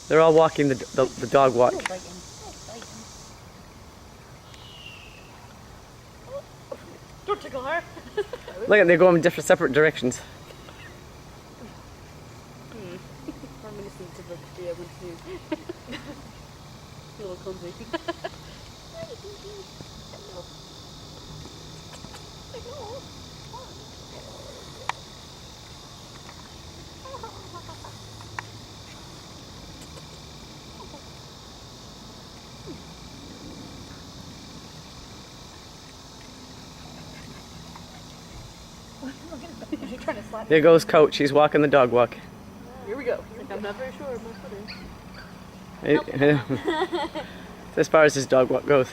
They're all walking the dog walk. Don't tickle her. Look at they're going in different separate directions. I'm going to see to be able to a little clumsy. There goes Coach. He's walking the dog walk. Here we go. I'm not very sure of my footing. As far as his dog walk goes.